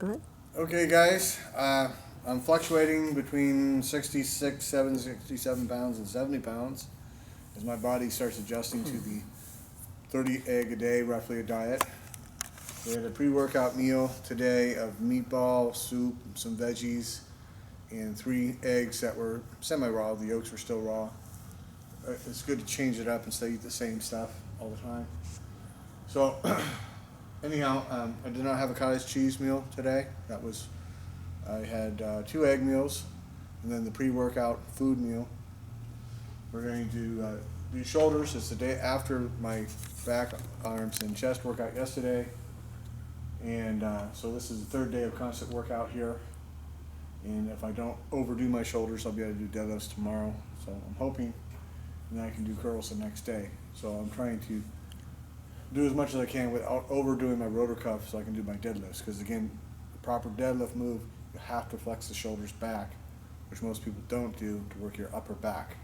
Go ahead. Okay, guys, I'm fluctuating between 67 pounds and 70 pounds as my body starts adjusting to the 30 egg a day, roughly, a diet. We had a pre-workout meal today of meatball, soup, some veggies, and 3 eggs that were semi-raw. The yolks were still raw. It's good to change it up instead of eat the same stuff all the time. So, anyhow, I did not have a cottage cheese meal today. I had 2 egg meals, and then the pre-workout food meal. We're going to do shoulders. It's the day after my back, arms, and chest workout yesterday. And so this is the 3rd day of constant workout here. And if I don't overdo my shoulders, I'll be able to do deadlifts tomorrow. So I'm hoping that I can do curls the next day. So I'm trying to do as much as I can without overdoing my rotor cuff so I can do my deadlifts. Because again, the proper deadlift move, you have to flex the shoulders back, which most people don't do to work your upper back.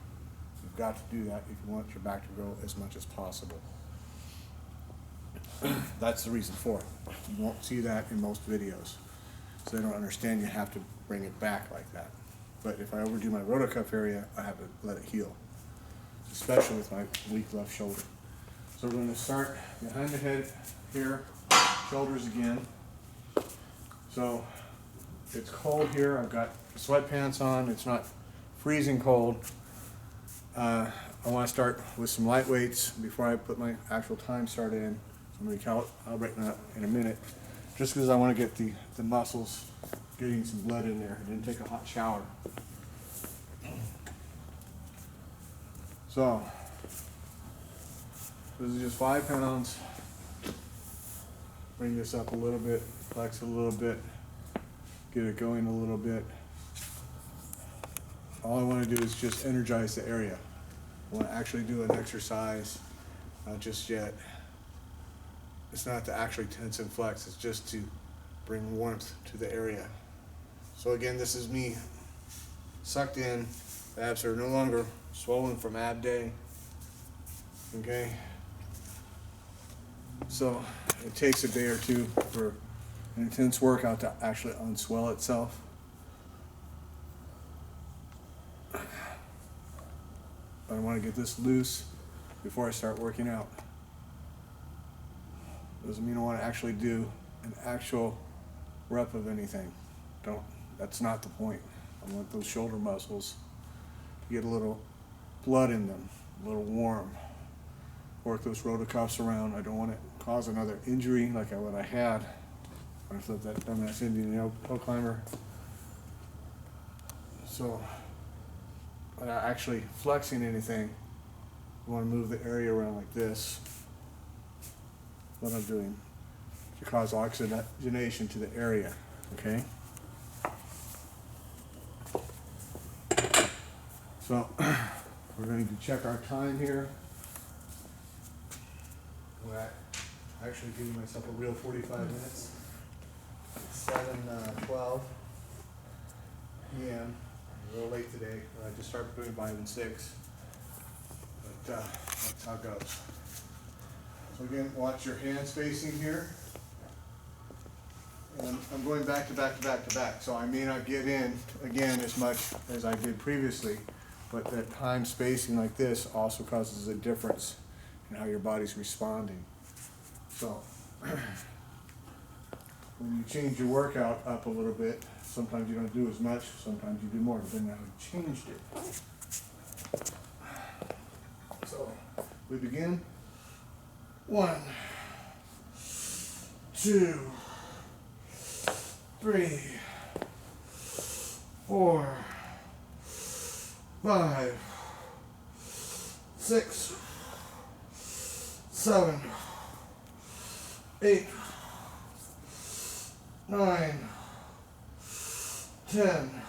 You've got to do that if you want your back to grow as much as possible. That's the reason for it. You won't see that in most videos. So they don't understand you have to bring it back like that. But if I overdo my rotor cuff area, I have to let it heal, especially with my weak left shoulder. So we're going to start behind the head here, shoulders again. So it's cold here. I've got sweatpants on. It's not freezing cold. I want to start with some light weights before I put my actual time start in. So I'm going to calibrate that in a minute, just because I want to get the muscles getting some blood in there. I didn't take a hot shower. So this is just 5 pounds. Bring this up a little bit, flex it a little bit, get it going a little bit. All I want to do is just energize the area. I want to actually do an exercise, not just yet. It's not to actually tense and flex, it's just to bring warmth to the area. So again, this is me sucked in. The abs are no longer swollen from ab day. Okay? So it takes a day or two for an intense workout to actually unswell itself. But I want to get this loose before I start working out. Doesn't mean I want to actually do an actual rep of anything. That's not the point. I want those shoulder muscles to get a little blood in them, a little warm. Work those rotor cuffs around. I don't want to cause another injury like what I had when I flipped that dumbass Indian hill climber. So, without actually flexing anything, I want to move the area around like this. What I'm doing to cause oxygenation to the area, okay? So we're going to check our time here. I'm actually giving myself a real 45 minutes. It's 7:12 p.m. A little late today. I just started doing 5 and 6, but that's how it goes. So again, watch your hand spacing here. And I'm going back to back to back to back. So I may not get in, again, as much as I did previously, but that time spacing like this also causes a difference in how your body's responding. So when you change your workout up a little bit, sometimes you don't do as much, sometimes you do more, depending on how you changed it. So we begin. 1, 2, 3, 4, 5, 6, 7, 8, 9, 10.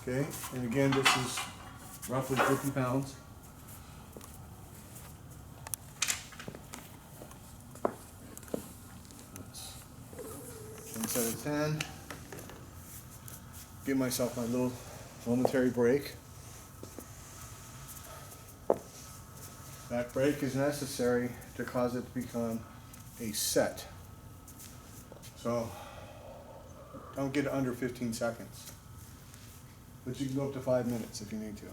Okay, and again, this is roughly 50 pounds. Instead of 10, give myself my little momentary break. That break is necessary to cause it to become a set. So don't get under 15 seconds. But you can go up to 5 minutes if you need to.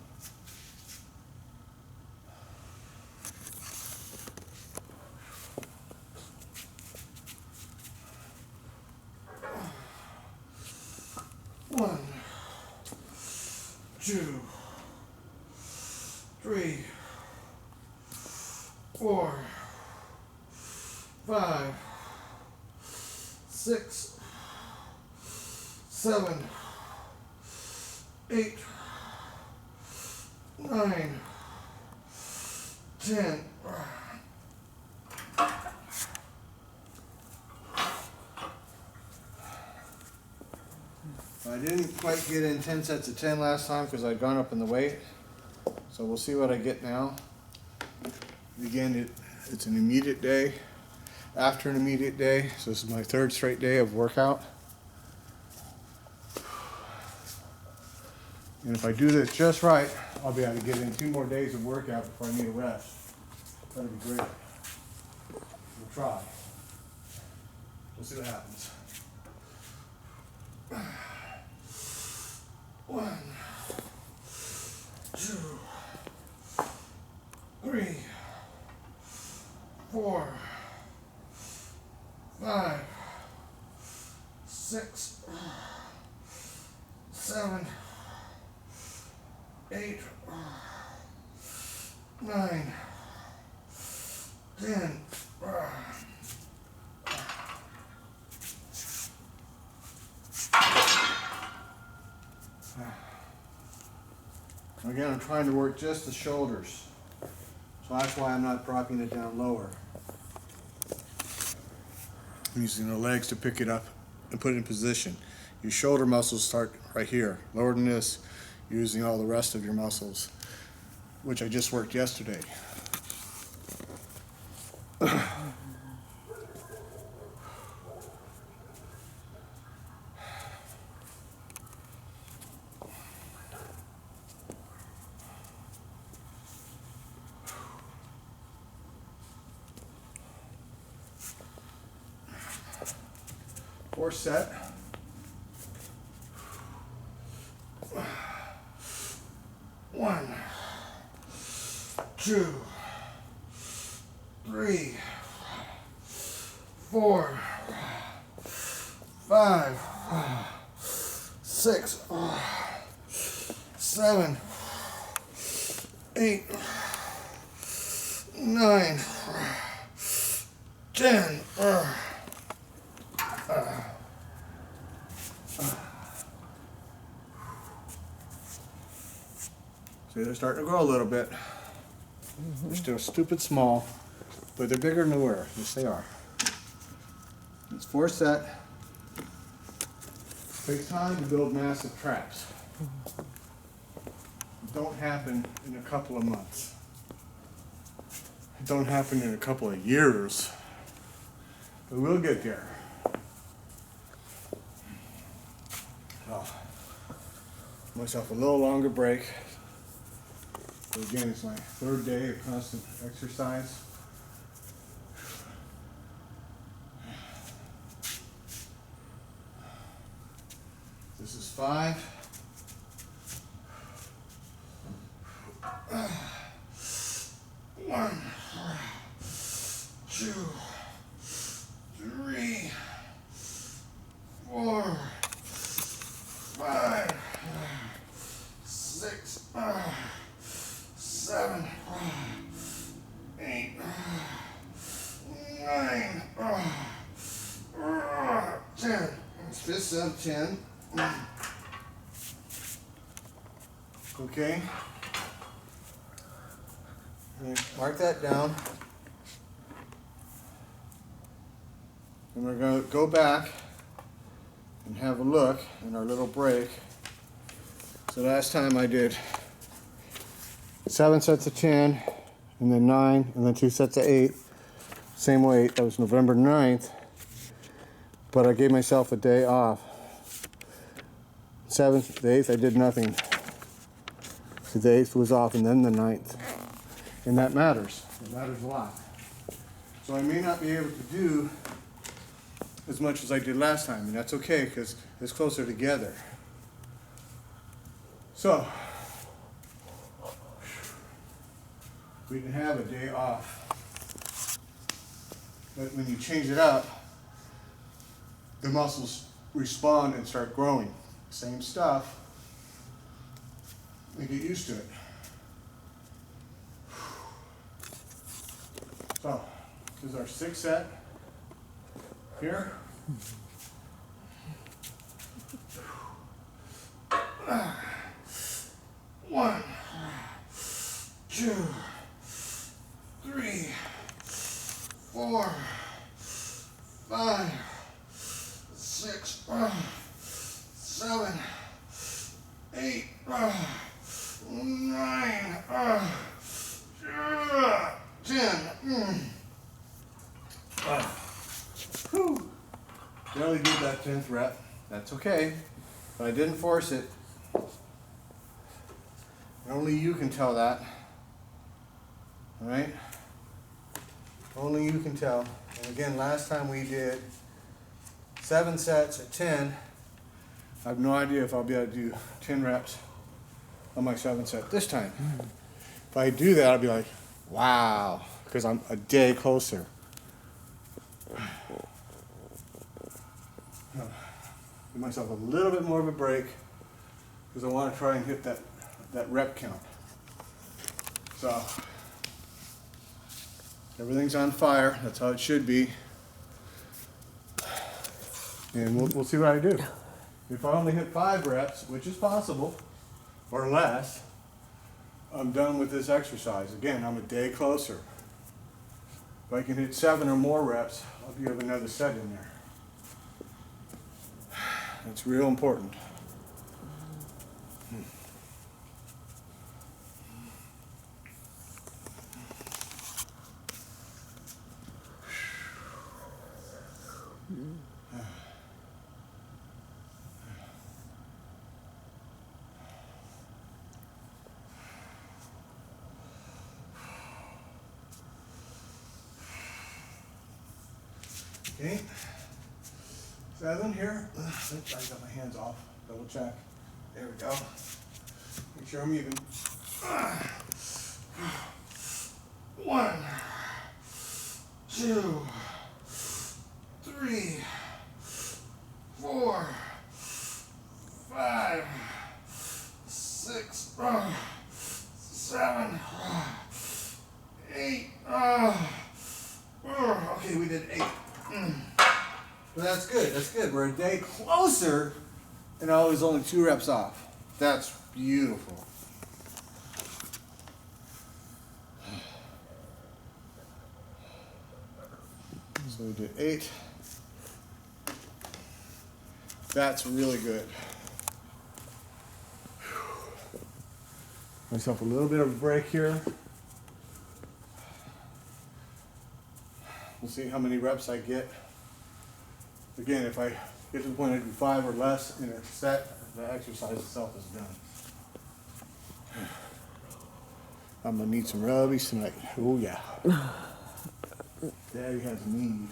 One, 2, 3, 4, 5, 6, 7, 8, 9, 10. I didn't quite get in 10 sets of 10 last time because I'd gone up in the weight. So we'll see what I get now. Again, it's an immediate day after an immediate day. So this is my 3rd straight day of workout. And if I do this just right, I'll be able to get in 2 more days of workout before I need a rest. That'd be great. We'll try. We'll see what happens. 1, 2, 3, 4, 5, 6, 7, 8, 9, 10. Again, I'm trying to work just the shoulders, so that's why I'm not dropping it down lower. I'm using the legs to pick it up and put it in position. Your shoulder muscles start right here. Lower than this, you're using all the rest of your muscles, which I just worked yesterday. Fourth set. 1, 2, 3, 4, 5, 6, 7, 8, 9, 10. See, they're starting to grow a little bit. They're still stupid small, but they're bigger than they were. Yes, they are. It's 4 set. It takes time to build massive traps. It don't happen in a couple of months. It don't happen in a couple of years. But we'll get there. Oh, myself a little longer break. So again, it's my 3rd day of constant exercise. This is 5. 1, 2, 3, 4, 5, 6, 7, 8, 9, 10. It's 5th set of 10. Okay. Mark that down. And we're going to go back and have a look in our little break. So last time I did 7 sets of 10, and then 9, and then 2 sets of 8. Same weight. That was November 9th. But I gave myself a day off. 7th, the 8th, I did nothing. So the 8th was off, and then the 9th. And that matters. It matters a lot. So I may not be able to do as much as I did last time, and that's okay because it's closer together. So we can have a day off. But when you change it up, the muscles respond and start growing. Same stuff. We get used to it. So, this is our 6th set. Here. One, 2, 3, 4, 5, 6, 7, 8, 9, 10. Whew. Barely did that 10th rep. That's okay. But I didn't force it. And only you can tell that. Alright? Only you can tell. And again, last time we did 7 sets at 10. I have no idea if I'll be able to do 10 reps on my 7th set this time. If I do that, I'll be like, wow, because I'm a day closer. Give myself a little bit more of a break because I want to try and hit that rep count. So everything's on fire. That's how it should be. And we'll see what I do. If I only hit 5 reps, which is possible, or less, I'm done with this exercise. Again, I'm a day closer. If I can hit 7 or more reps, I'll give another set in there. That's real important. Okay, 7 here. I got my hands off. Double check. There we go. Make sure I'm even. 1, 2, 3, 4, 5, 6, 7, 8. Okay, we did 8. But that's good. That's good. We're a day closer, and I was only 2 reps off. That's beautiful. So we did 8. That's really good. Myself a little bit of a break here. We'll see how many reps I get. Again, if I get to the point I do 5 or less in a set, the exercise itself is done. I'm gonna need some rubbies tonight. Oh yeah. Daddy has a need.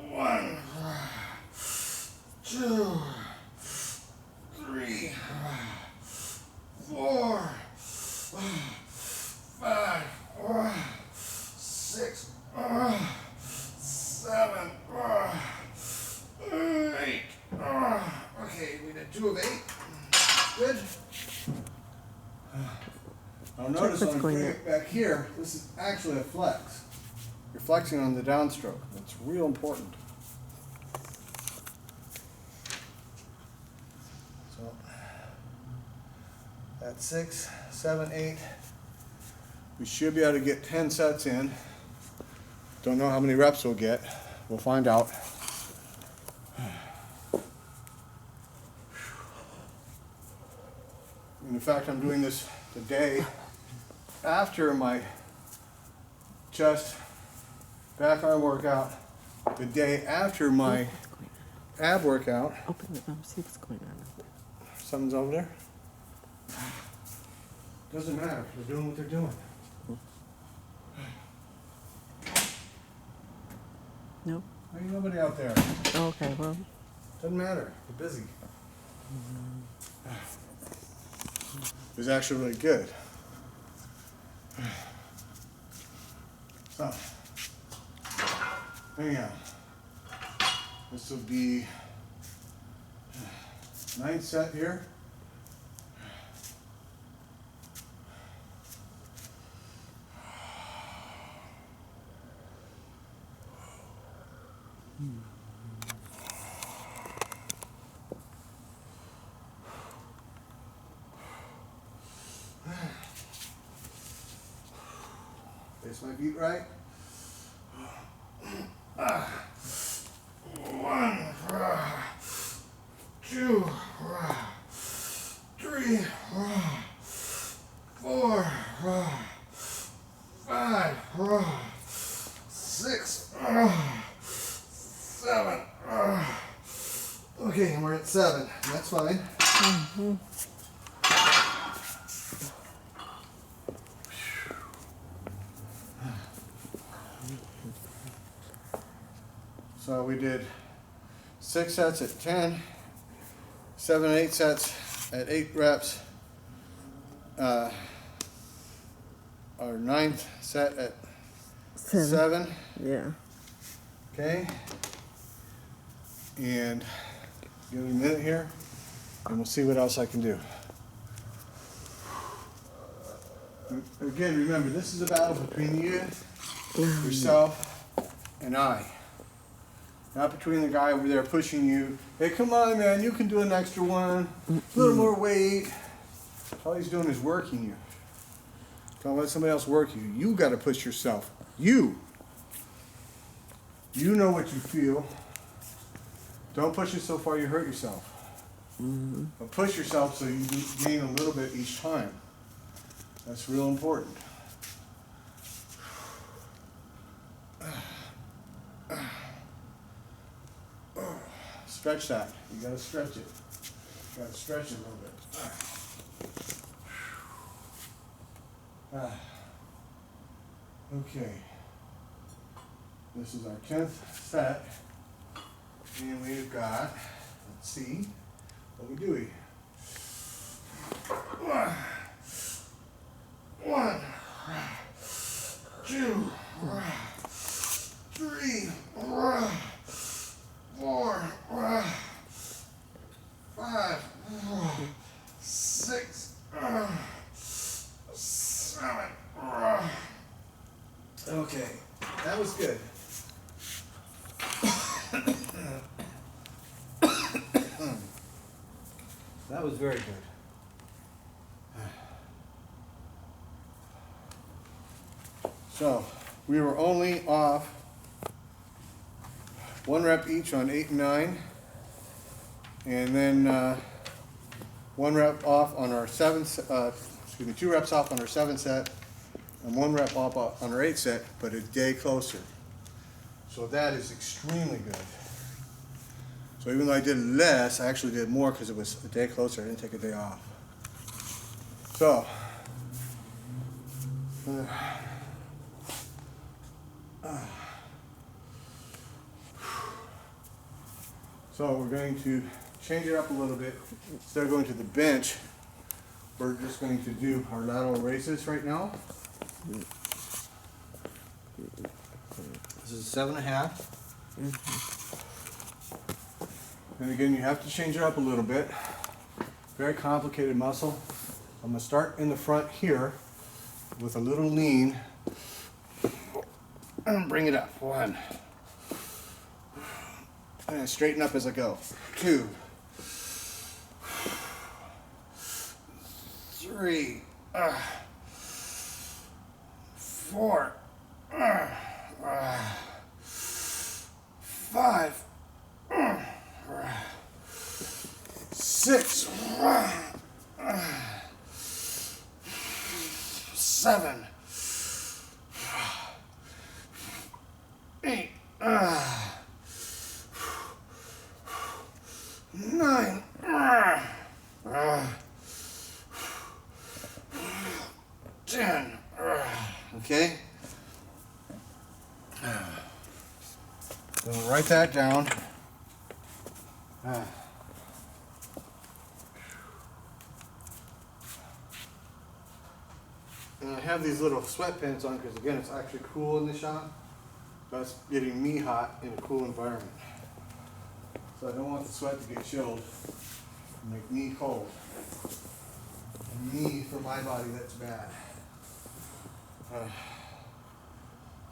One, 2, 3, 4, 5, 6, 7, 8. Okay, we did 2 of 8. Good. I'll notice when I'm putting it back here, this is actually a flex. You're flexing on the downstroke. That's real important. So that's 6, 7, 8. We should be able to get 10 sets in. Don't know how many reps we'll get. We'll find out. And in fact, I'm doing this the day after my chest back arm workout, the day after my ab workout. Open it up, see what's going on. Something's over there? Doesn't matter. They're doing what they're doing. No? Ain't nobody out there. Oh, okay, well. Doesn't matter. They're busy. It was actually really good. So, anyhow, this will be 9th set here. Face my feet right. 1, 2, 3, 4, 5, 6, 7. Okay, we're at 7. That's fine. Mm-hmm. So we did 6 sets at 10, 7 and 8 sets at 8 reps, our 9th set at 7. Yeah. Okay, and give it a minute here, and we'll see what else I can do. Again, remember, this is a battle between you, yourself, and I. Not between the guy over there pushing you. Hey, come on, man, you can do an extra one. A little more weight. All he's doing is working you. Don't let somebody else work you. You got to push yourself. You know what you feel. Don't push it so far you hurt yourself. But push yourself so you gain a little bit each time. That's real important. Stretch that. You gotta stretch it. You gotta stretch it a little bit. Okay. This is our 10th set. And we've got, let's see, what we do. 1, 2, 3, 4, 5, 6, 7. Okay, that was good. That was very good. So, we were only off 1 rep each on 8 and 9, and then 1 rep off on our 2 reps off on our 7 set, and 1 rep off on our 8 set, but a day closer. So that is extremely good. So even though I did less, I actually did more because it was a day closer. I didn't take a day off. So, so we're going to change it up a little bit. Instead of going to the bench, we're just going to do our lateral raises right now. This is 7.5. And again, you have to change it up a little bit. Very complicated muscle. I'm going to start in the front here with a little lean and bring it up. 1. And straighten up as I go. 2. 3. 4, 5, 6, 7, 8, 9, 10. Okay? So write that down. And I have these little sweatpants on because, again, it's actually cool in the shop. That's getting me hot in a cool environment. So I don't want the sweat to get chilled and make me cold. And me, for my body, that's bad.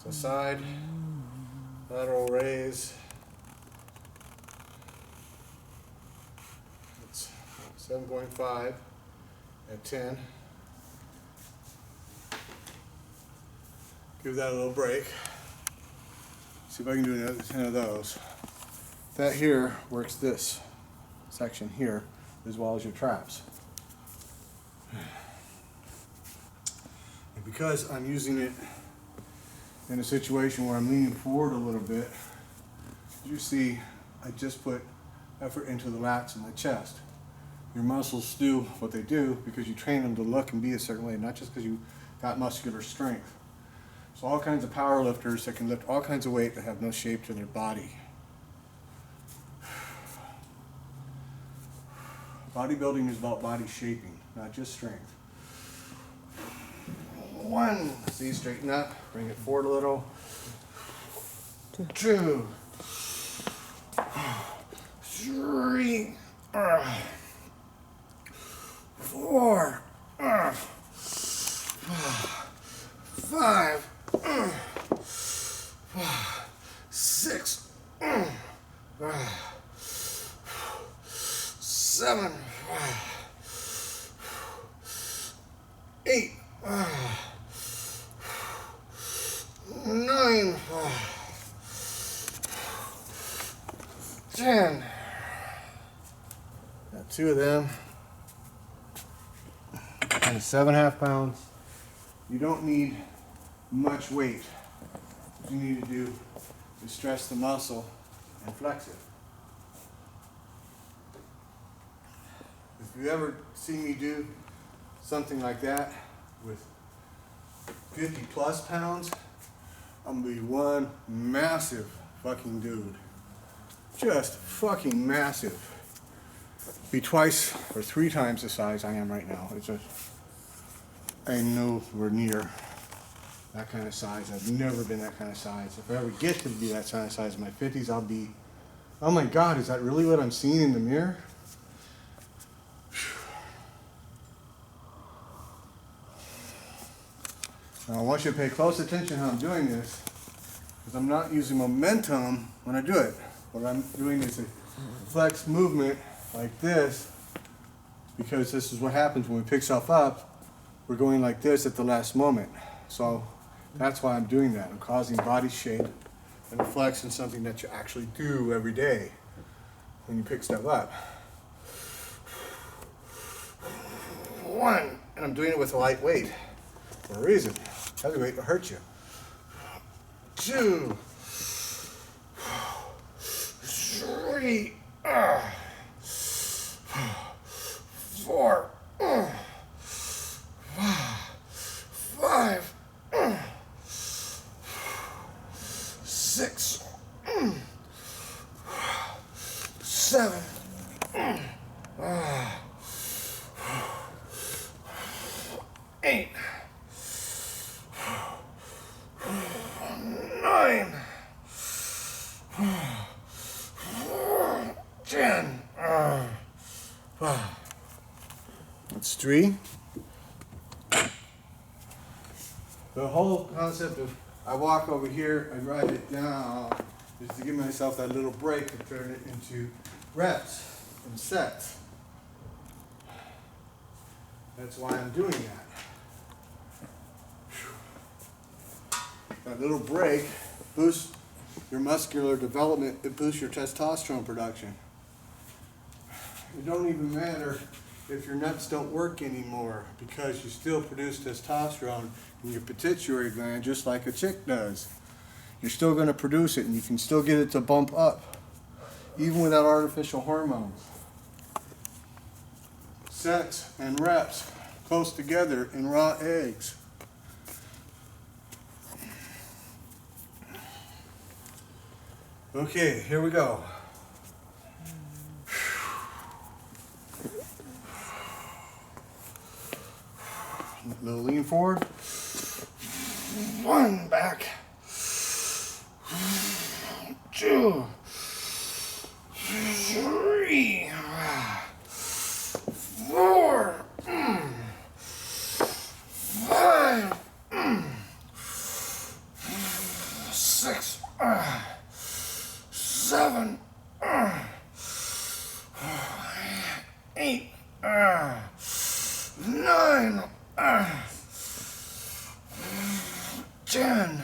So side, lateral raise. It's 7.5 at 10. Give that a little break. See if I can do another 10 of those. That here works this section here as well as your traps. And because I'm using it in a situation where I'm leaning forward a little bit, you see I just put effort into the lats and the chest. Your muscles do what they do because you train them to look and be a certain way, not just because you got muscular strength. So all kinds of power lifters that can lift all kinds of weight that have no shape to their body. Bodybuilding is about body shaping, not just strength. 1, see, straighten up, bring it forward a little. 2, 3, 4, 5, 6, 7, 8, 9, 10. Got 2 of them. And 7.5 pounds. You don't need much weight. What you need to do is stress the muscle and flex it. If you ever see me do something like that with 50 plus pounds, I'm gonna be one massive fucking dude. Just fucking massive. Be twice or 3 times the size I am right now. It's just, I ain't nowhere near that kind of size. I've never been that kind of size. If I ever get to be that kind of size in my 50s, I'll be, oh my God, is that really what I'm seeing in the mirror? Now I want you to pay close attention how I'm doing this, because I'm not using momentum when I do it. What I'm doing is a flex movement like this, because this is what happens when we pick stuff up. We're going like this at the last moment. So that's why I'm doing that. I'm causing body shape and flex in something that you actually do every day when you pick stuff up. 1, and I'm doing it with a light weight for a reason. Heavy weight will hurt you. 2, 3, 4, 5, 6, 7, 8, 9, 10. That's 3. The whole concept of I walk over here, I write it down, is to give myself that little break and turn it into reps and sets. That's why I'm doing that. that little break boosts your muscular development. It boosts your testosterone production. It don't even matter if your nuts don't work anymore, because you still produce testosterone in your pituitary gland just like a chick does. You're still going to produce it, and you can still get it to bump up even without artificial hormones. Sets and reps close together in raw eggs. Okay, here we go. A little lean forward. 1, back. 2, 3, 4, 5, 6, 7, 8, 9, 10.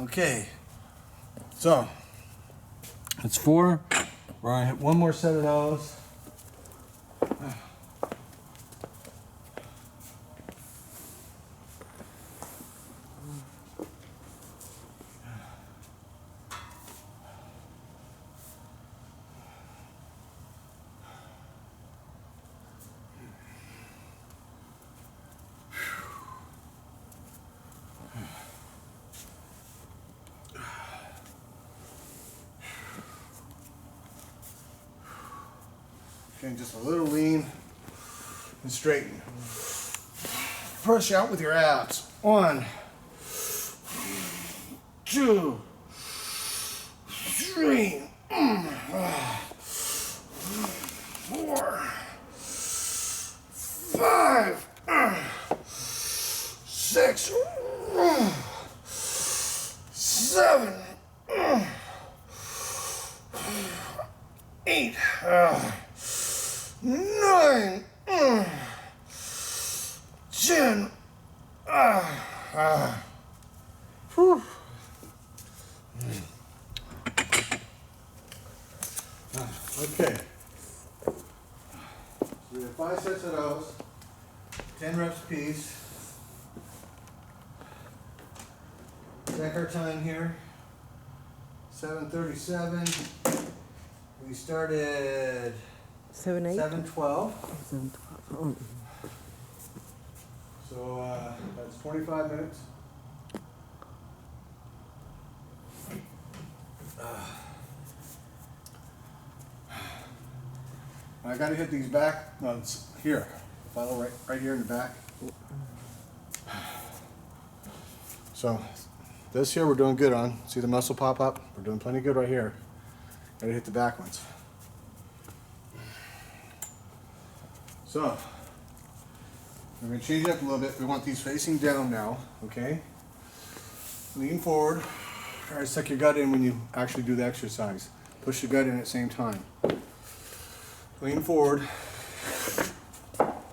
Okay. So, it's 4. We're going to hit one more set of those. Okay, just a little lean and straighten. Push out with your abs. 1, 2, 3, 4, 5, 6, 7, 8, 9, 10. Whew. Okay. We have 5 sets of those, 10 reps apiece. Check our time here. 7:37. We started 7, 8. 7:12. 7, 12. So that's 25 minutes. I got to hit these back ones here. Follow right here in the back. So this here we're doing good on. See the muscle pop up? We're doing plenty good right here. Got to hit the back ones. So we're going to change it up a little bit. We want these facing down now, okay? Lean forward. Try to suck your gut in when you actually do the exercise. Push your gut in at the same time. Lean forward.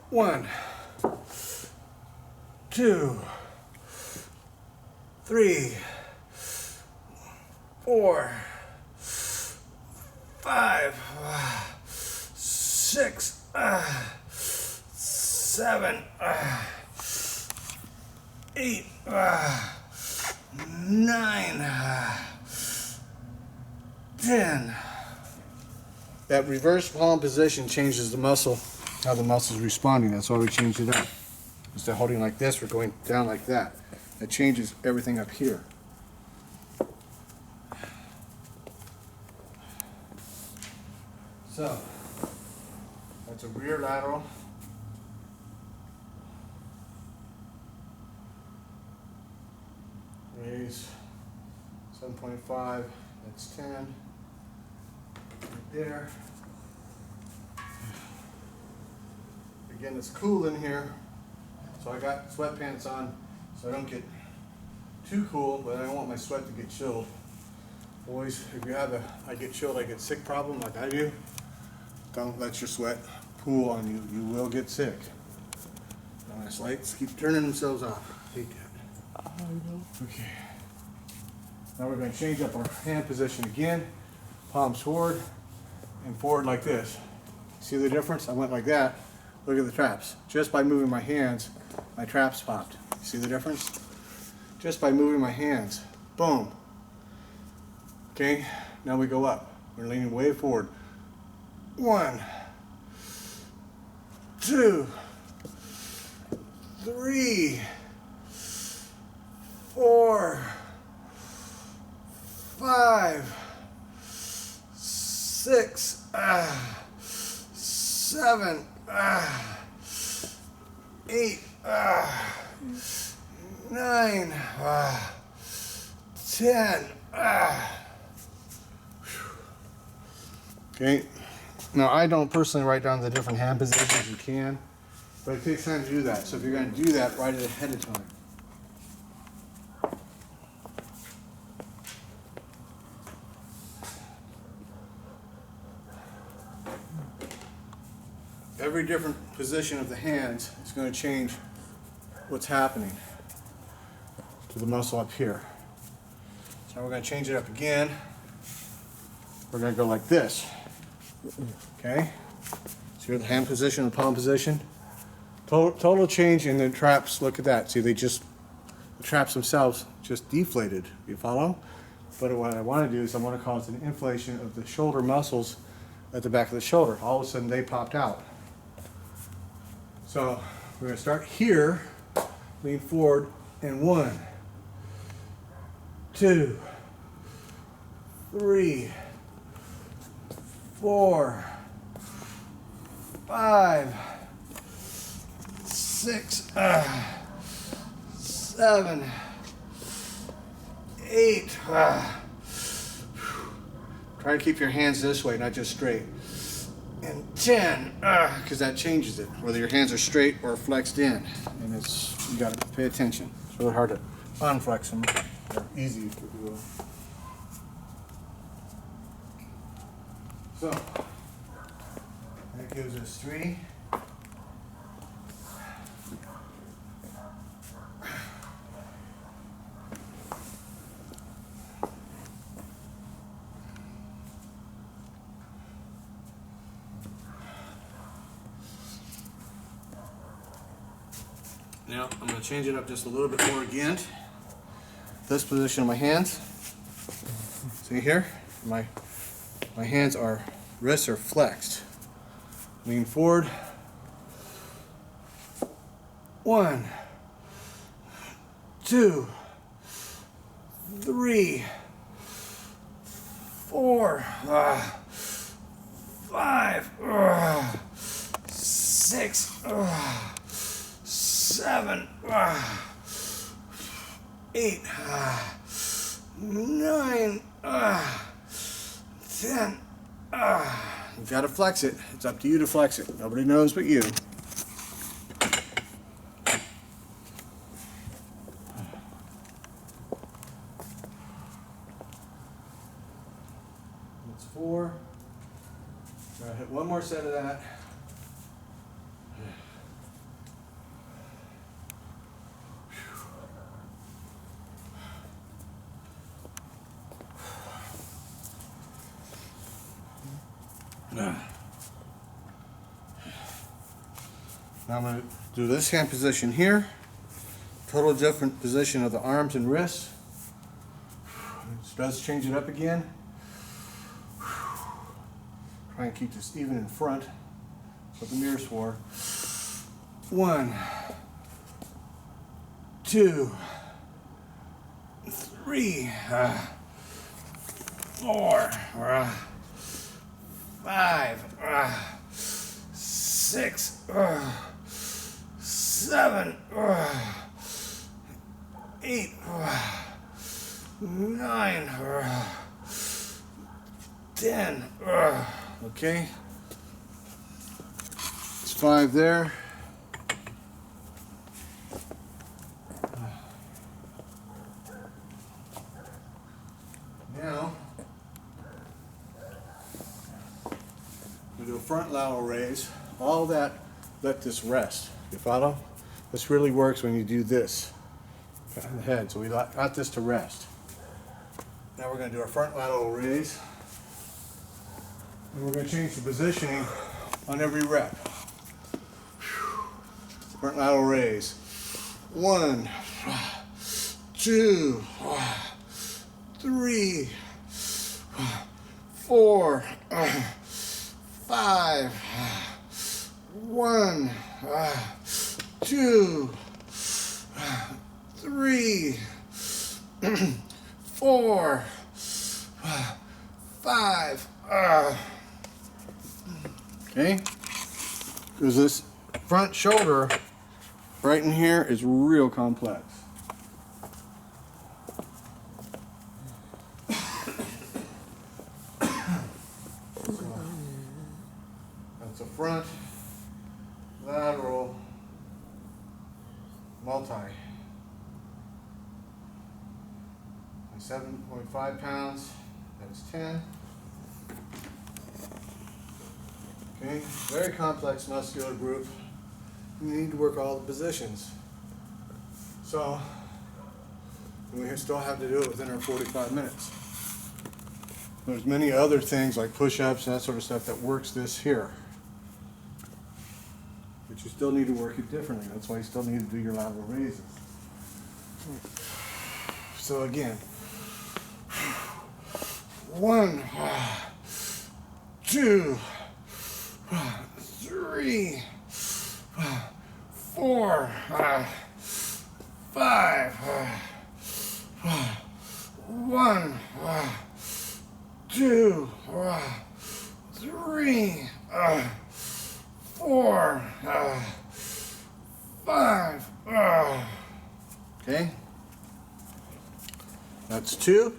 1, 2, 3, 4, 5, 6, 7, 8, 9, 10. That reverse palm position changes the muscle, how the muscle's responding. That's why we changed it up. Instead of holding like this, we're going down like that. That changes everything up here. So, that's a rear lateral. Raise 7.5, that's 10. Right there. Again, it's cool in here, so I got sweatpants on so I don't get too cool, but I don't want my sweat to get chilled. Boys, if you have I get chilled, I get sick problem like I do, don't let your sweat pool on you. You will get sick. Now, these lights keep turning themselves off. I hate that. Okay. Now we're going to change up our hand position again. Palms forward and forward like this. See the difference? I went like that. Look at the traps. Just by moving my hands, my traps popped. See the difference? Just by moving my hands. Boom. Okay, now we go up. We're leaning way forward. 1, 2, 3, 4, 5, 6, 7, 8, 9, 10. Okay. Now I don't personally write down the different hand positions. You can, but it takes time to do that. So if you're going to do that, write it ahead of time. Every different position of the hands is going to change what's happening to the muscle up here. So we're going to change it up again. We're going to go like this. Okay? So you're the hand position and palm position. Total change in the traps. Look at that. See, the traps themselves just deflated. You follow? But what I want to do is I want to cause an inflation of the shoulder muscles at the back of the shoulder. All of a sudden they popped out. So we're going to start here, lean forward, and 1, 2, 3, 4, 5, 6, 7, 8. Try to keep your hands this way, not just straight. And 10, because that changes it, whether your hands are straight or flexed in. And you got to pay attention. It's really hard to unflex them. They're easy to do. So, that gives us 3. Now, I'm going to change it up just a little bit more again. This position of my hands. See here? My hands wrists are flexed. Lean forward. 1, 2, 3, 4, 5, 6, 7, 8, 9, 10. You've got to flex it. It's up to you to flex it. Nobody knows but you. That's 4. I'm going to hit one more set of that. Now I'm going to do this hand position here. Total different position of the arms and wrists. Let's change it up again. Try and keep this even in front. That's what the mirror's for. 1, 2, 3, 4, 5, 6, 7, 8, 9, 10. Okay. It's 5 there. Now, we do a front lateral raise. All that, let this rest. You follow? This really works when you do this on the head. So we got this to rest. Now we're going to do our front lateral raise. And we're going to change the positioning on every rep. Front lateral raise. 1, 2, 3, 4, 5. 1, 2, 3, 4, 5. Okay? Because this front shoulder right in here is real complex. That's a front lateral multi. 7.5 pounds, that's 10. Okay, very complex muscular group. You need to work all the positions. So, we still have to do it within our 45 minutes. There's many other things like push-ups and that sort of stuff that works this here. But you still need to work it differently. That's why you still need to do your lateral raises. So again, 1, 2, 3, 4, 5. 1, 2, 3, 4, 5. Okay, that's 2.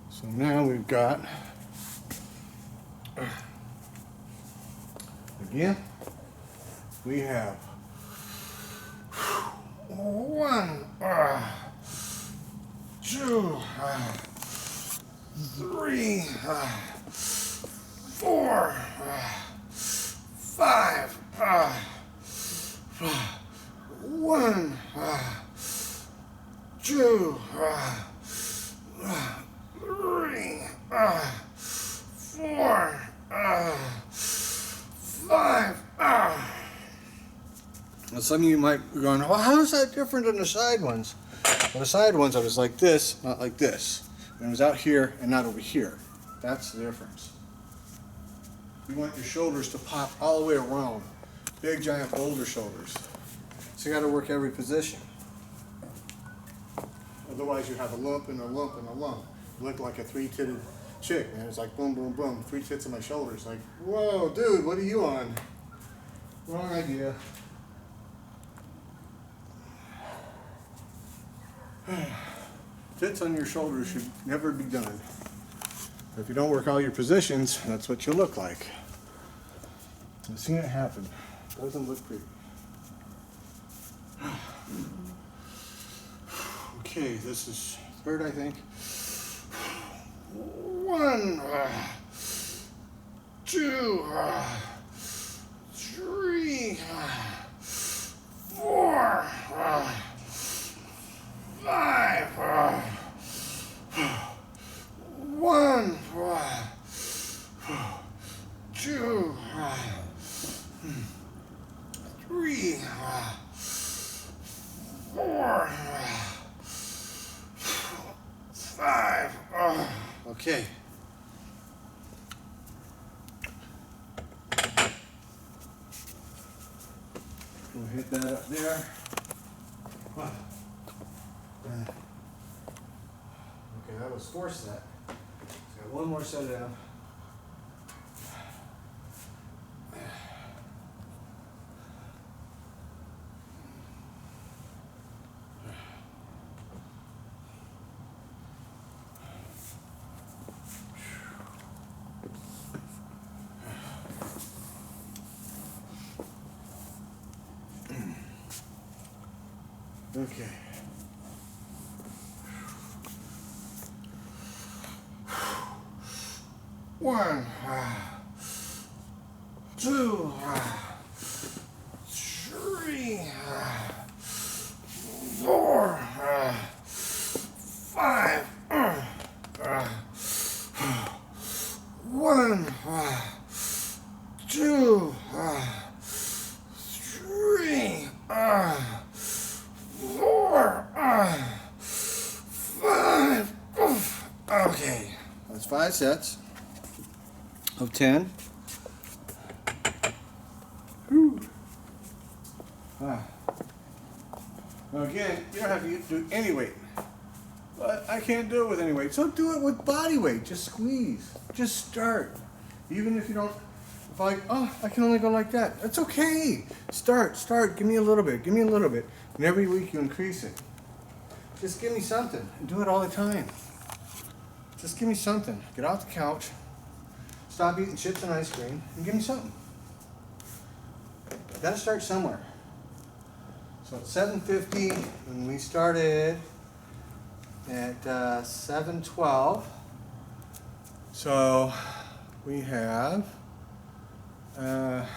So now we've got, again, we have 1, 2, 3, 4, 5, 1, 2, 3, 4, 5. Now some of you might be going, well, how is that different than the side ones? Well, the side ones I was like this, not like this. And it was out here and not over here. That's the difference. You want your shoulders to pop all the way around. Big, giant boulder shoulders. So you got to work every position. Otherwise you have a lump and a lump and a lump. You look like a 3-titted chick, man. It's like boom, boom, boom. 3 tits on my shoulders. Like, whoa, dude, what are you on? Wrong idea. Tits on your shoulders should never be done. If you don't work all your positions, that's what you look like. I've seen it happen. Doesn't look pretty. Okay, this is third, I think. 1, 2, 3, 4, 5. 1, 2, 3, 4, 5. Okay. We'll hit that up there. Okay, that was 4 sets. Got one more set down. Okay. One, two, three, four, five. One, two, three, four, five. Okay, that's 5 sets of 10. Whew. Now again, you don't have to do any weight, but I can't do it with any weight, so do it with body weight. Just squeeze, just start. Even if you don't, if I can only go like that, that's okay. Start, give me a little bit, and every week you increase it. Just give me something, and do it all the time. Just give me something. Get off the couch, stop eating chips and ice cream, and give me something. I gotta start somewhere. So it's 7:50, and we started at 7:12. So we have 12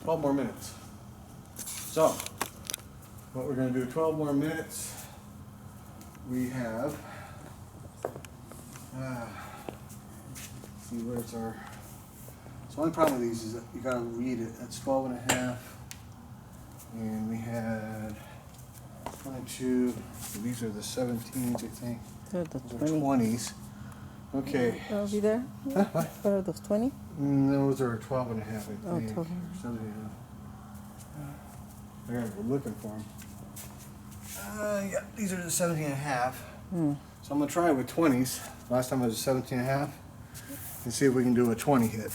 more minutes. So what we're gonna do, 12 more minutes. We have see where's our. So the only problem with these is that you gotta read it. That's 12 and a half. And we had 22. So these are the 17s, I think. They're the Those are 20s. Okay. That'll be there? Huh? What? What are those, 20? Those are 12 and a half, I Oh, think. 12 Or and a half. 17 and a half. I gotta go looking for them. Yeah, these are the 17 and a half. Hmm. So I'm gonna try it with 20s. Last time I was 17 and a half. And see if we can do a 20 hit.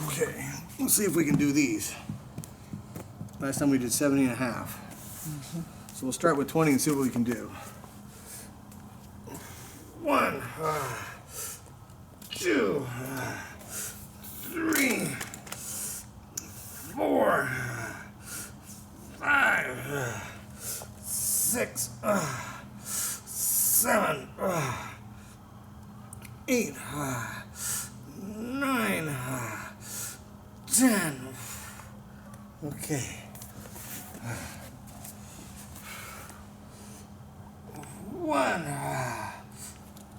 Okay, let's see if we can do these. Last time we did 70 and a half. So we'll start with 20 and see what we can do. 1, 2, 3, 4, 5, 6, 7, 8, 9, 10. Okay. 1,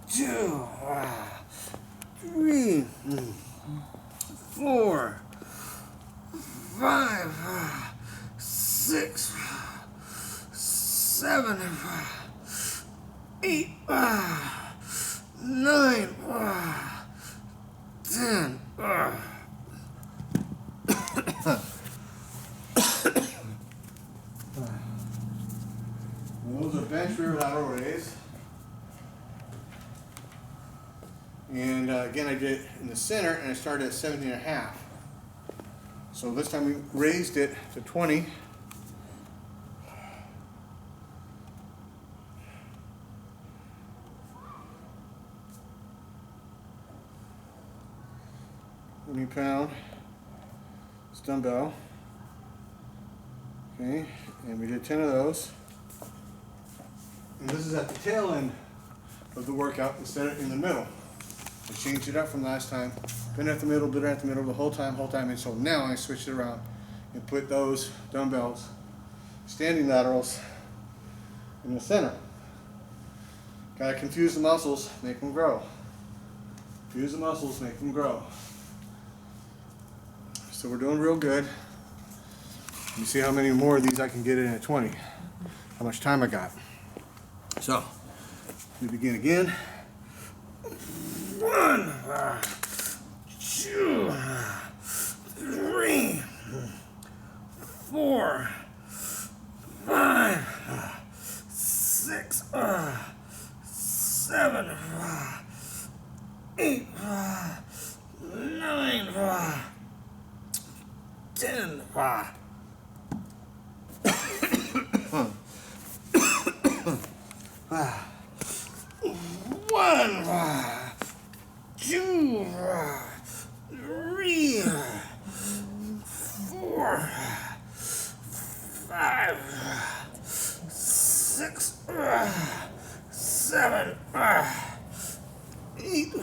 2, 3, 4, 5, 6, 7, 8, 9, 10. Those are bench rear lateral raise. And again, I did it in the center and I started at 17 and a half. So this time we raised it to 20. £20 dumbbell. Okay, and we did 10 of those. And this is at the tail end of the workout instead of in the middle. I changed it up from last time. Been at the middle, the whole time. And so now I switched it around and put those dumbbells, standing laterals, in the center. Gotta confuse the muscles, make them grow. Confuse the muscles, make them grow. So we're doing real good. Let me see how many more of these I can get in at 20. How much time I got. So, we begin again. 1, 2, 3, 4, 5, 6, 7, 8, 9, 10. 1, 2, 3, 4, 5, 6, 7, 8,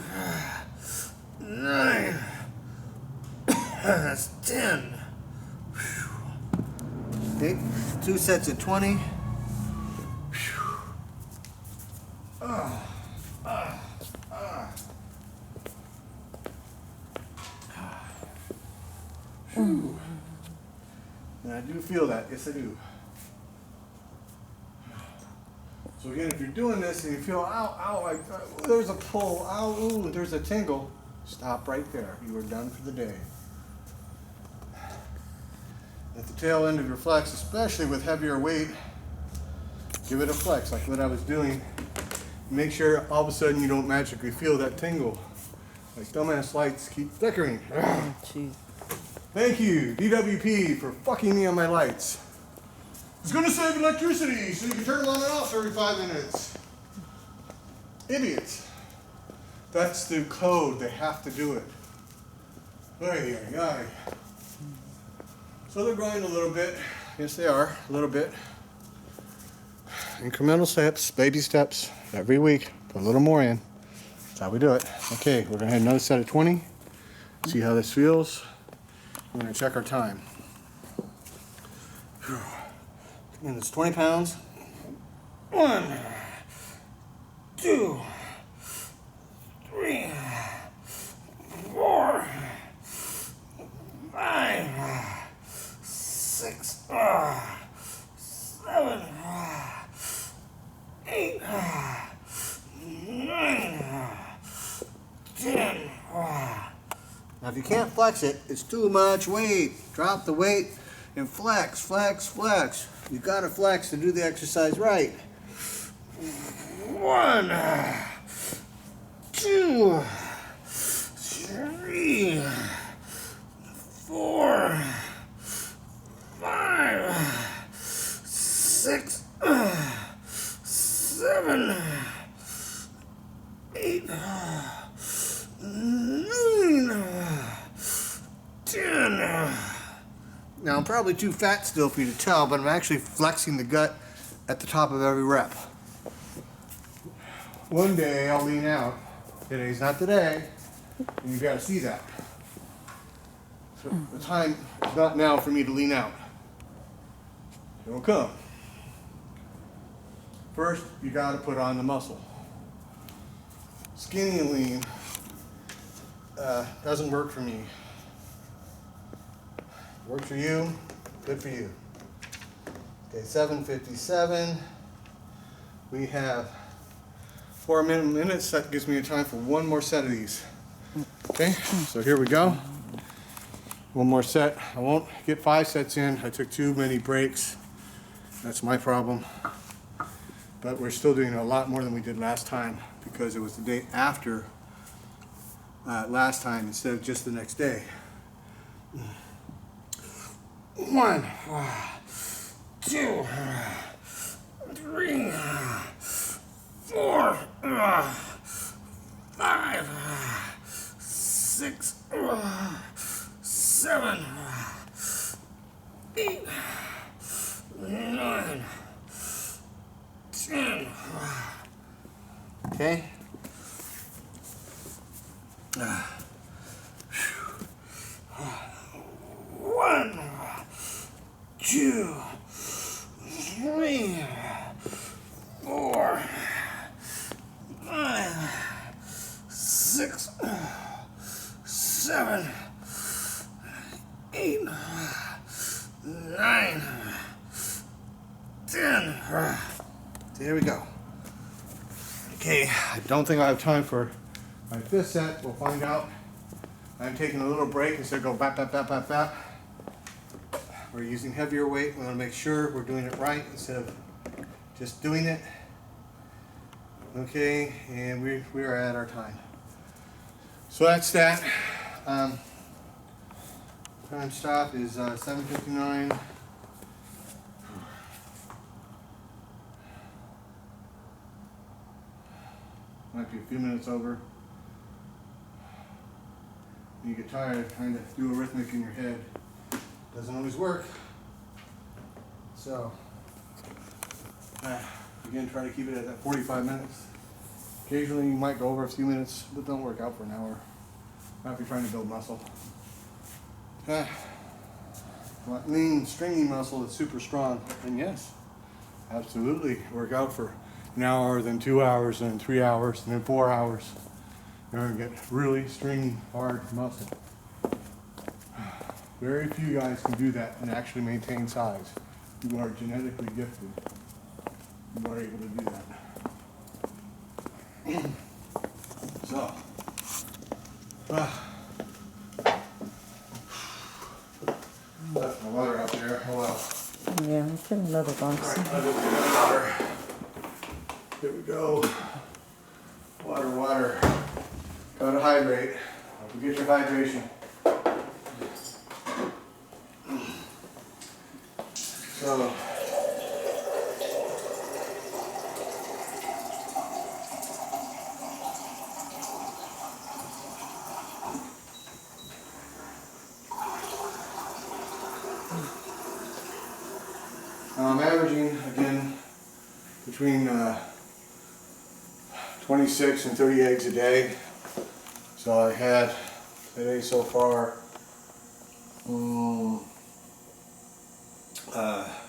9. That's 10. Okay, 2 sets of 20. And I do feel that. Yes, I do. So again, if you're doing this and you feel, ow, ow, there's a pull, ow, ooh, there's a tingle, stop right there. You are done for the day. At the tail end of your flex, especially with heavier weight, give it a flex like what I was doing. Make sure all of a sudden you don't magically feel that tingle. Like dumbass lights keep flickering. Oh, jeez. Thank you, DWP, for fucking me on my lights. It's gonna save electricity so you can turn them on and off every 5 minutes. Idiots. That's the code, they have to do it. Ay, ay, ay. So they're growing a little bit. Yes, they are, a little bit. Incremental steps, baby steps, every week. Put a little more in. That's how we do it. Okay, we're gonna have another set of 20. See how this feels. We're gonna check our time. And it's 20 pounds. 1, 2, 3, 4, 5, 6, 7, 8, 9, 10. Now if you can't flex it, it's too much weight. Drop the weight and flex, flex, flex. You gotta flex to do the exercise right. 1, 2, 3, 4, 5, 6, 7, 8, 9, 10. Now I'm probably too fat still for you to tell, but I'm actually flexing the gut at the top of every rep. One day I'll lean out. Today's not today, and you gotta see that. So the time is not now for me to lean out. It'll come. First, you gotta put on the muscle. Skinny and lean doesn't work for me. Works for you, good for you. Okay, 7:57. We have 4 minutes. That gives me a time for one more set of these. Okay, so here we go. One more set. I won't get 5 sets in. I took too many breaks. That's my problem. But we're still doing a lot more than we did last time because it was the day after last time instead of just the next day. 1, 2, 3, 4, 5, 6, 7, 8, 9, 10. Okay. 1, 2, 3, 4, 5, 6, 7, 8, 9, 10. There we go. Okay, I don't think I have time for my 5th set. We'll find out. I'm taking a little break instead of go bap, bap, bap, bap, bap. We're using heavier weight. We want to make sure we're doing it right instead of just doing it. Okay, and we are at our time. So that's that. Time stop is 7:59. might be a few minutes over. You get tired trying to do a rhythmic in your head. Doesn't always work. So, again, try to keep it at that 45 minutes. Occasionally you might go over a few minutes, but don't work out for an hour. Not if you're trying to build muscle. Lean, stringy muscle that's super strong. And yes, absolutely work out for an hour, then 2 hours, then 3 hours, and then 4 hours. You're going to get really stringy, hard muscle. Very few guys can do that and actually maintain size. You are genetically gifted. You are able to do that. So, left my water out there. Oh well. Yeah, let's get another box. Alright, I'll go get another water. Here we go. Water, water. Gotta hydrate. Don't forget your hydration. So, I'm averaging, again, between 26 and 30 eggs a day. So I had today so far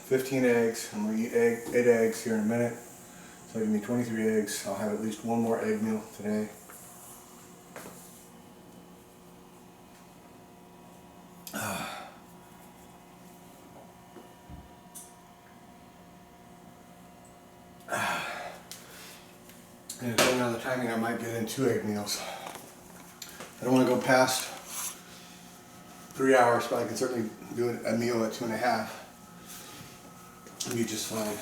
15 eggs. I'm going to eat 8 eggs here in a minute. So give me 23 eggs. I'll have at least one more egg meal today. And depending on the timing, I might get in 2 egg meals. I don't want to go past 3 hours, but I can certainly do a meal at 2.5. It'll be just fine.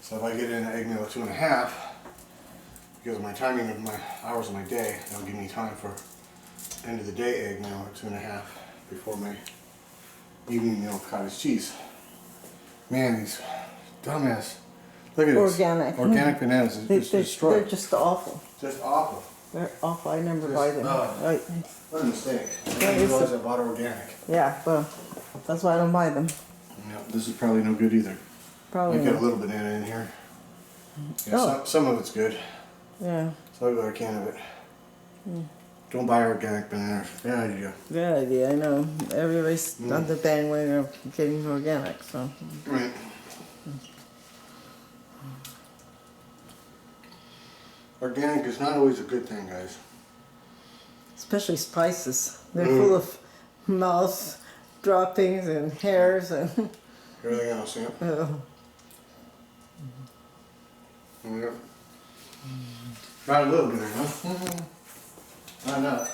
So if I get in an egg meal at 2.5, because of my timing of my hours of my day, that'll give me time for end of the day egg meal at 2.5 before my evening meal of cottage cheese. Man, these dumbass. Look at Organic. this. Organic bananas is just destroyed. They're just awful. Just awful. They're awful. I never buy them. Right. What a mistake. I Yeah, didn't realize I bought organic. Yeah, well, that's why I don't buy them. No, this is probably no good either. Probably I've got a not. little banana in here. Yeah, Oh. some of it's good. Yeah, So I've got a can of it. Don't buy organic bananas. Bad idea. good idea. I know. Everybody's on the bandwagon of getting organic, so. Right. Organic is not always a good thing, guys. Especially spices. They're full of mouth droppings and hairs and. Everything else, yeah. Yeah. Not a little bit, huh? Why not?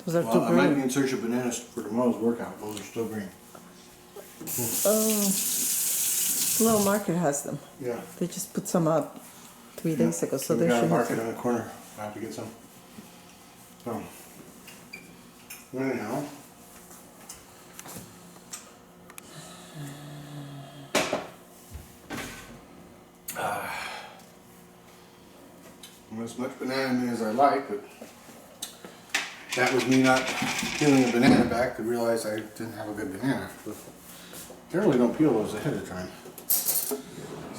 Was that Well, too I might be green? in search of bananas for tomorrow's workout. Those are still green. Little Market has them. Yeah. They just put some up 3 days ago, so We they got a should market have. on the corner. I have to get some. So, anyhow. As much banana in me as I like, but that was me not peeling a banana back to realize I didn't have a good banana. But generally don't peel those ahead of time. Stay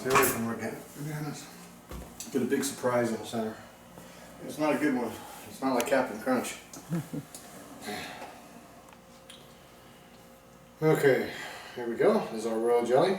away from organic bananas. Get a big surprise in the center. It's not a good one. It's not like Captain Crunch. Okay, here we go. This is our royal jelly.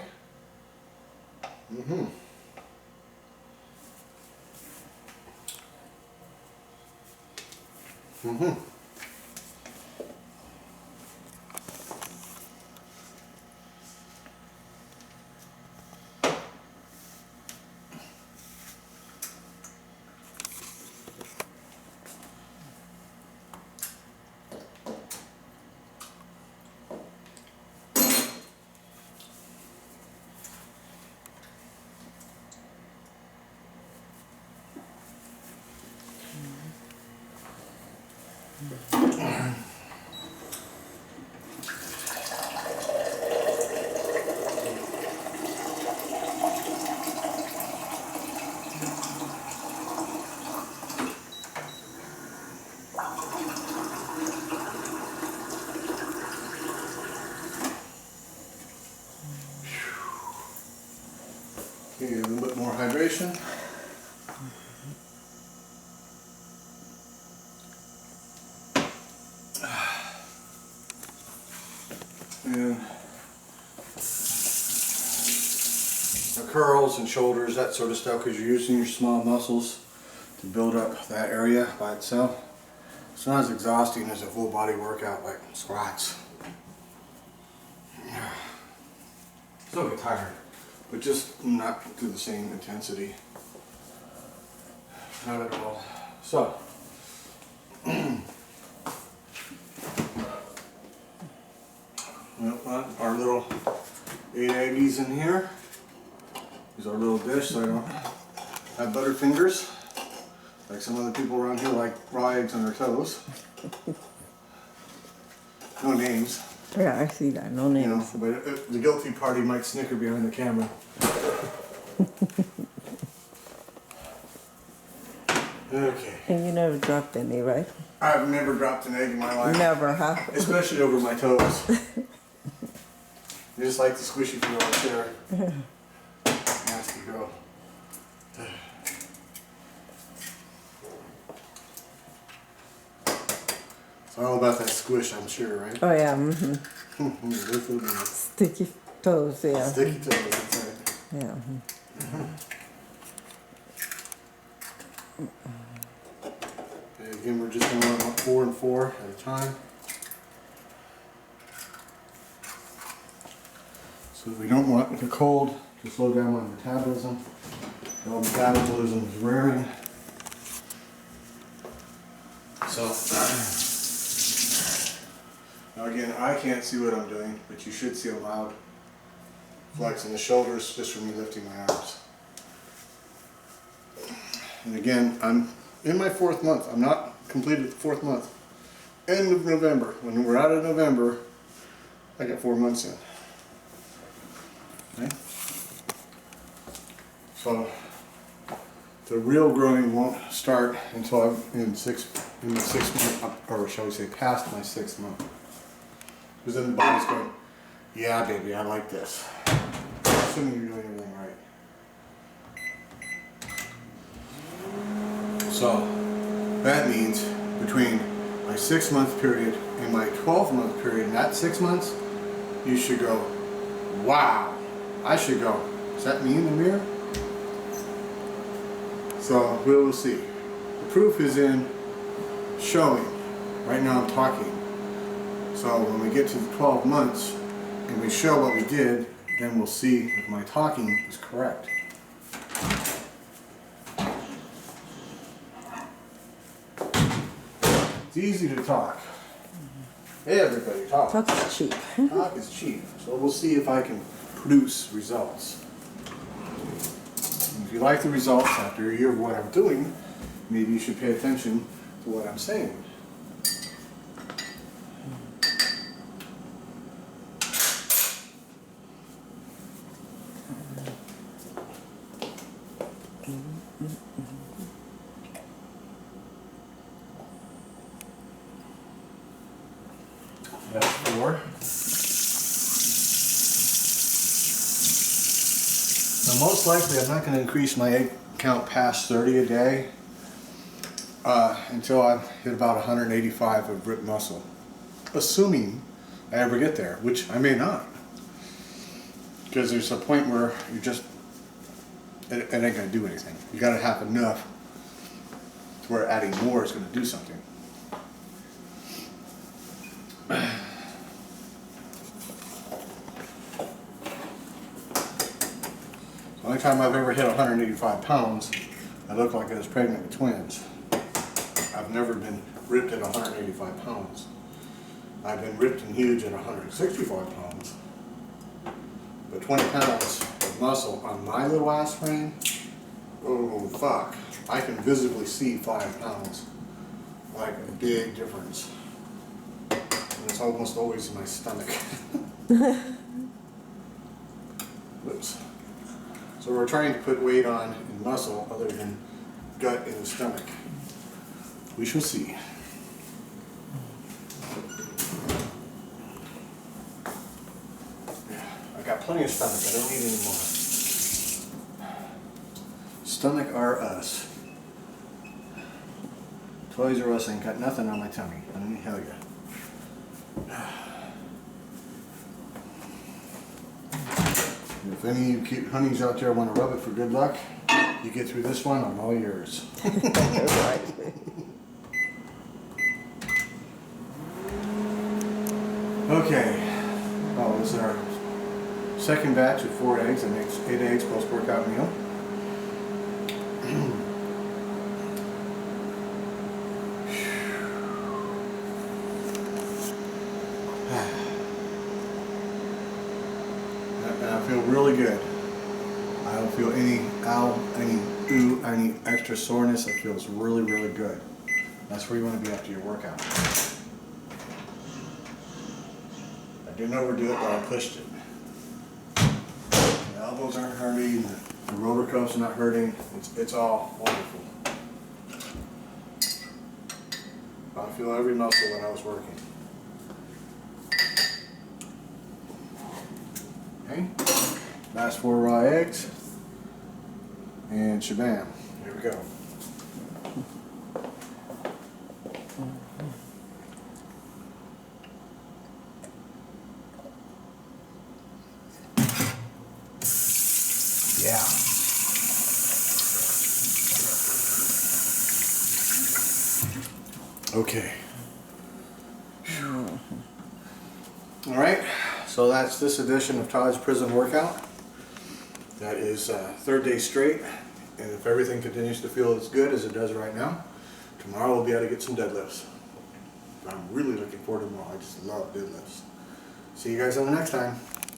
Give you a little bit more hydration. And the curls and shoulders, that sort of stuff, because you're using your small muscles to build up that area by itself. It's not as exhausting as a full body workout like squats. Still get tired, but just not to the same intensity. Not at all. So, our little 8 eggies in here. Use our little dish so I don't have butter fingers. Like some other people around here like raw eggs on their toes. No names. Yeah, I see that. No You know, names. but the guilty party might snicker behind the camera. Okay. And you never dropped any, right? I've never dropped an egg in my life. Never, huh? Especially over my toes. You just like the squishy feel right there. Nasty girl. It's all about that squish, I'm sure, right? Oh yeah. Mm-hmm. Good food, man. Sticky toes, yeah. Sticky toes, that's right. Yeah. Okay, again, we're just going to run 4 and 4 at a time. So we don't want the cold to slow down my metabolism. Our metabolism is rearing. So, now again, I can't see what I'm doing, but you should see a loud flex in the shoulders just from me lifting my arms. And again, I'm in my 4th month. I'm not completed the 4th month. End of November. When we're out of November, I got 4 months in. Okay? So the real growing won't start until I'm in the 6th month, or shall we say past my 6th month. Because then the body's going, yeah baby, I like this. Assuming you're doing everything right. So that means between my 6-month period and my 12-month period, in that 6 months, you should go, wow. I should go, is that me in the mirror? So we will see. The proof is in showing. Right now I'm talking. So when we get to the 12 months and we show what we did, then we'll see if my talking is correct. It's easy to talk. Everybody talks. Talk is cheap. Talk is cheap. So we'll see if I can produce results. And if you like the results after a year of what I'm doing, maybe you should pay attention to what I'm saying. That's 4. Now most likely I'm not going to increase my egg count past 30 a day until I hit about 185 of ripped muscle. Assuming I ever get there, which I may not. Because there's a point where you just, it ain't going to do anything. You got to have enough to where adding more is going to do something. The only time I've ever hit 185 pounds, I look like I was pregnant with twins. I've never been ripped at 185 pounds. I've been ripped and huge at 165 pounds. But 20 pounds of muscle on my little ass frame, oh fuck. I can visibly see 5 pounds. Like a big difference. And it's almost always in my stomach. Whoops. So we're trying to put weight on in muscle other than gut in the stomach. We shall see. I got plenty of stomach, I don't need any more. Stomach R Us. Toys R Us ain't got nothing on my tummy. Let me tell you. If any of you cute honeys out there want to rub it for good luck, you get through this one, I'm all yours. Right. Okay. Oh, this is our second batch of 4 eggs. That makes 8 eggs plus workout meal. And I feel really good. I don't feel any ow, any ooh, any extra soreness. It feels really, really good. That's where you want to be after your workout. I didn't overdo it, but I pushed it. The elbows aren't hurting, the roller cuffs are not hurting. It's all wonderful. I feel every muscle when I was working. Okay, last 4 raw eggs, and shabam, here we go. Yeah. Okay. All right, so that's this edition of Todd's Prison Workout. That is 3rd day straight, and if everything continues to feel as good as it does right now, tomorrow we'll be able to get some deadlifts. I'm really looking forward to tomorrow. I just love deadlifts. See you guys on the next time.